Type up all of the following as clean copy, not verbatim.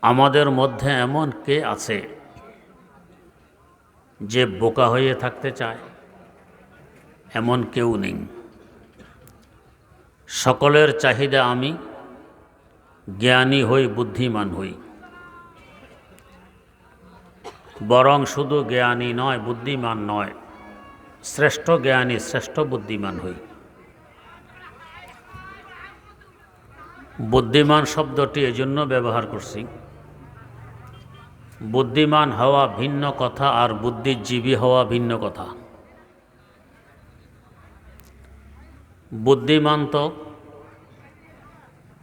আমাদের মধ্যে এমন কে আছে যে বোকা হয়ে থাকতে চায়? এমন কেউ নেই। সকলের চাহিদা আমি জ্ঞানী হই, বুদ্ধিমান হই। বরং শুধু জ্ঞানী নয়, বুদ্ধিমান নয়, শ্রেষ্ঠ জ্ঞানী, শ্রেষ্ঠ বুদ্ধিমান হই। বুদ্ধিমান শব্দটি এজন্য ব্যবহার করছি, বুদ্ধিমান হওয়া ভিন্ন কথা আর বুদ্ধিজীবী হওয়া ভিন্ন কথা। বুদ্ধিমান তো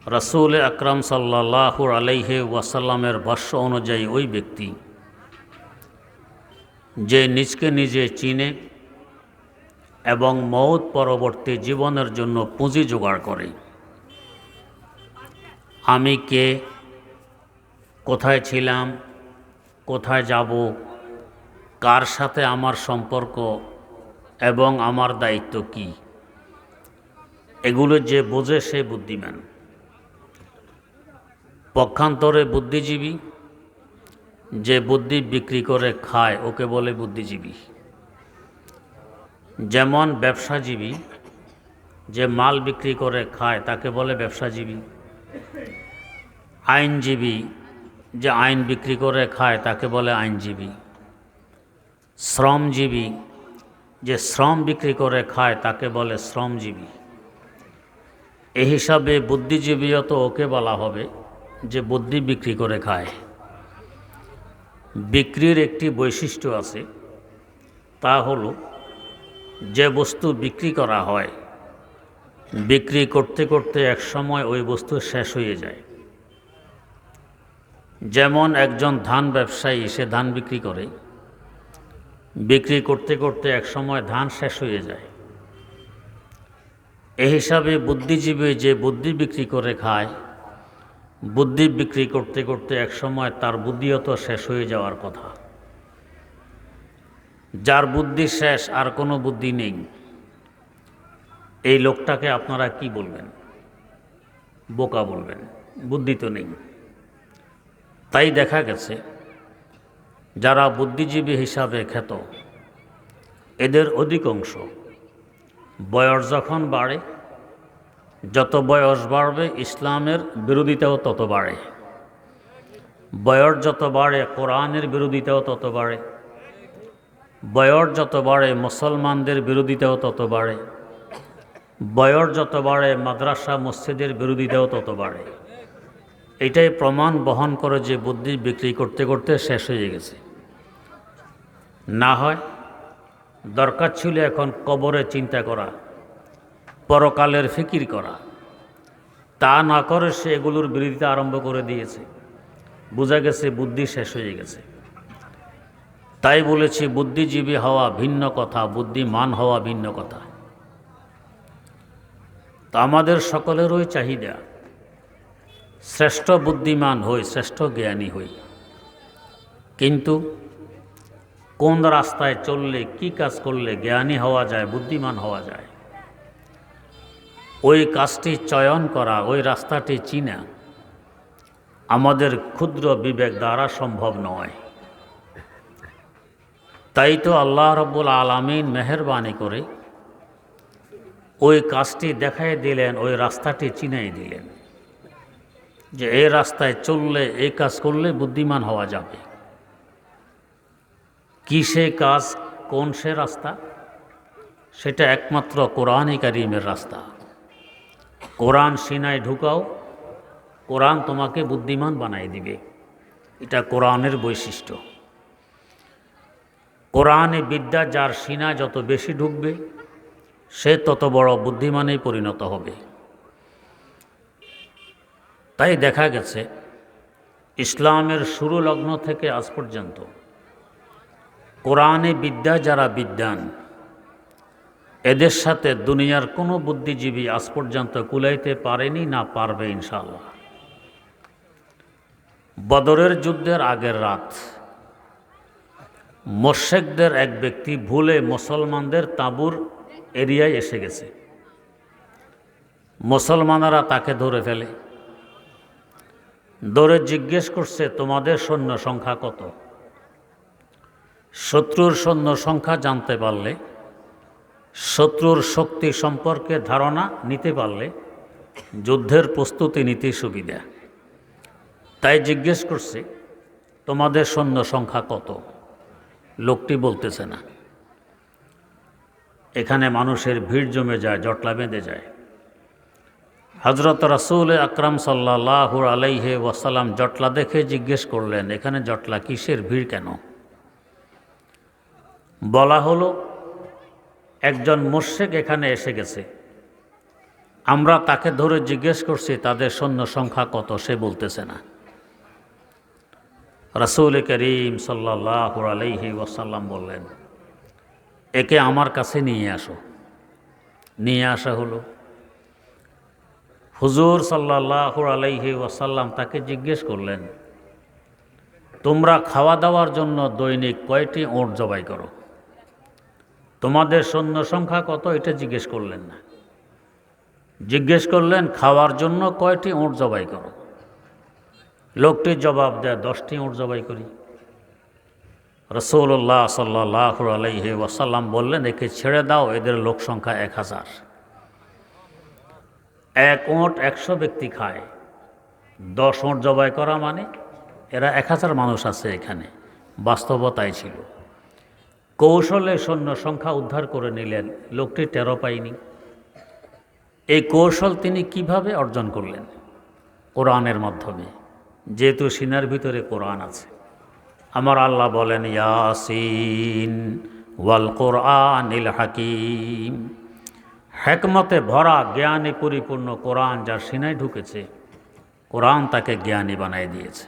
রাসূল আকরাম সাল্লাল্লাহু আলাইহি ওয়াসাল্লামের ভাষ্য অনুযায়ী ওই ব্যক্তি যে নিজকে নিজে চিনে এবং মওত পরবর্তী জীবনের জন্য পুঁজি জোগাড় করে। আমি কে, কোথায় ছিলাম, কোথায় যাব, কার সাথে আমার সম্পর্ক এবং আমার দায়িত্ব কি, এগুলো যে বোঝে সে বুদ্ধিমান। পক্ষান্তরে বুদ্ধিজীবী যে বুদ্ধি বিক্রি করে খায় ওকে বলে বুদ্ধিজীবী। যেমন ব্যবসাজীবী যে মাল বিক্রি করে খায় তাকে বলে ব্যবসাজীবী। আইনজীবী যে আইন বিক্রি করে খায় তাকে বলে আইনজীবী। শ্রমজীবী যে শ্রম বিক্রি করে খায় তাকে বলে শ্রমজীবী। এই হিসাবে বুদ্ধিজীবীও তো ওকে বলা হবে যে বুদ্ধি বিক্রি করে খায়। বিক্রির একটি বৈশিষ্ট্য আছে, তা হলো যে বস্তু বিক্রি করা হয় বিক্রি করতে করতে এক সময় ওই বস্তু শেষ হয়ে যায়। যেমন একজন ধান ব্যবসায়ী, সে ধান বিক্রি করে, বিক্রি করতে করতে এক সময় ধান শেষ হয়ে যায়। এই হিসাবে বুদ্ধিজীবী যে বুদ্ধি বিক্রি করে খায়, বুদ্ধি বিক্রি করতে করতে এক সময় তার বুদ্ধিও তো শেষ হয়ে যাওয়ার কথা। যার বুদ্ধি শেষ, আর কোনো বুদ্ধি নেই, এই লোকটাকে আপনারা কি বলবেন? বোকা বলবেন, বুদ্ধি তো নেই। তাই দেখা গেছে যারা বুদ্ধিজীবী হিসাবে খ্যাত, এদের অধিকাংশ বয়স যখন বাড়ে, যত বয়স বাড়বে ইসলামের বিরোধিতাও তত বাড়ে। বয়স যত বাড়ে কোরআনের বিরোধিতাও তত বাড়ে। বয়স যত বাড়ে মুসলমানদের বিরোধিতাও তত বাড়ে। বয়স যত বাড়ে মাদ্রাসা মসজিদের বিরোধিতাও তত বাড়ে। এটাই প্রমাণ বহন করে যে বুদ্ধি বিক্রি করতে করতে শেষ হয়ে গেছে। না হয় দরকার ছিল এখন কবরে চিন্তা করা, পরকালের ফিকির করা। তা না করে সে এগুলোর বিরোধিতা আরম্ভ করে দিয়েছে। বোঝা গেছে বুদ্ধি শেষ হয়ে গেছে। তাই বলেছি বুদ্ধিজীবী হওয়া ভিন্ন কথা, বুদ্ধিমান হওয়া ভিন্ন কথা। তা আমাদের সকলেরই চাহিদা শ্রেষ্ঠ বুদ্ধিমান হই, শ্রেষ্ঠ জ্ঞানী হই। কিন্তু কোন রাস্তায় চললে, কি কাজ করলে জ্ঞানী হওয়া যায়, বুদ্ধিমান হওয়া যায়, ওই কাজটি চয়ন করা, ওই রাস্তাটি চিনা আমাদের ক্ষুদ্র বিবেক দ্বারা সম্ভব নয়। তাই তো আল্লাহ রাব্বুল আলামিন মেহেরবানি করে ওই কাজটি দেখাই দিলেন, ওই রাস্তাটি চিনাই দিলেন যে এই রাস্তায় চললে, এই কাজ করলে বুদ্ধিমান হওয়া যাবে। কি সে কাজ, কোন সে রাস্তা? সেটা একমাত্র কোরআনে কারীমের রাস্তা। কোরআন সিনায় ঢুকাও, কোরআন তোমাকে বুদ্ধিমান বানাই দিবে। এটা কোরআনের বৈশিষ্ট্য। কোরআনে বিদ্যা যার সিনায় যত বেশি ঢুকবে সে তত বড় বুদ্ধিমানেই পরিণত হবে। তাই দেখা গেছে ইসলামের শুরু লগ্ন থেকে আজ পর্যন্ত কোরআনে বিদ্যা যারা বিদ্বান, এদের সাথে দুনিয়ার কোনো বুদ্ধিজীবী আজ পর্যন্ত কুলাইতে পারেনি, না পারবে ইনশাআল্লাহ। বদরের যুদ্ধের আগের রাত মোরশেকদের এক ব্যক্তি ভুলে মুসলমানদের তাঁবুর এরিয়ায় এসে গেছে। মুসলমানেরা তাকে ধরে ফেলে। দৌড়ে জিজ্ঞেস করছে তোমাদের সৈন্য সংখ্যা কত। শত্রুর সৈন্য সংখ্যা জানতে পারলে, শত্রুর শক্তি সম্পর্কে ধারণা নিতে পারলে যুদ্ধের প্রস্তুতি নিতে সুবিধা। তাই জিজ্ঞেস করছে তোমাদের সৈন্য সংখ্যা কত। লোকটি বলতেছে না। এখানে মানুষের ভিড় জমে যায়, জটলা বেঁধে যায়। হযরত রাসূল আকরাম সাল্লাল্লাহু আলাইহি ওয়াসাল্লাম জটলা দেখে জিজ্ঞেস করলেন, এখানে জটলা কিসের, ভিড় কেন? বলা হলো একজন মুশরিক এখানে এসে গেছে, আমরা তাকে ধরে জিজ্ঞেস করছি তাদের সৈন্য সংখ্যা কত, সে বলতেছে না। রাসূল করিম সাল্লাল্লাহু আলাইহি ওয়াসাল্লাম বললেন, একে আমার কাছে নিয়ে আসো। নিয়ে আসা হলো। হুজুর সাল্লাল্লাহু আলাইহি ওয়াসাল্লাম তাকে জিজ্ঞেস করলেন, তোমরা খাওয়া দাওয়ার জন্য দৈনিক কয়টি ওট জবাই করো? তোমাদের সৈন্য সংখ্যা কত এটা জিজ্ঞেস করলেন না। জিজ্ঞেস করলেন খাওয়ার জন্য কয়টি ওট জবাই করো? লোকটি জবাব দেয় 10টি ওট জবাই করি। রাসূলুল্লাহ সাল্লাল্লাহু আলাইহি ওয়াসাল্লাম বললেন, একে ছেড়ে দাও, এদের লোক সংখ্যা 1000। এক ওট 100 ব্যক্তি খায়, 10 ওট জবাই করা মানে এরা 1000 মানুষ আছে এখানে। বাস্তবতাই ছিল। কৌশলে সৈন্য সংখ্যা উদ্ধার করে নিলেন, লোকটি টেরো পায়নি। এই কৌশল তিনি কিভাবে অর্জন করলেন? কোরআনের মাধ্যমে, যেহেতু সিনার ভিতরে কোরআন আছে। আমার আল্লাহ বলেন, ইয়াসিন ওয়াল কোরআনিল হাকিম, হিকমতে ভরা জ্ঞানে পরিপূর্ণ কোরআন যার সিনায় ঢুকেছে, কোরআন তাকে জ্ঞানী বানাই দিয়েছে।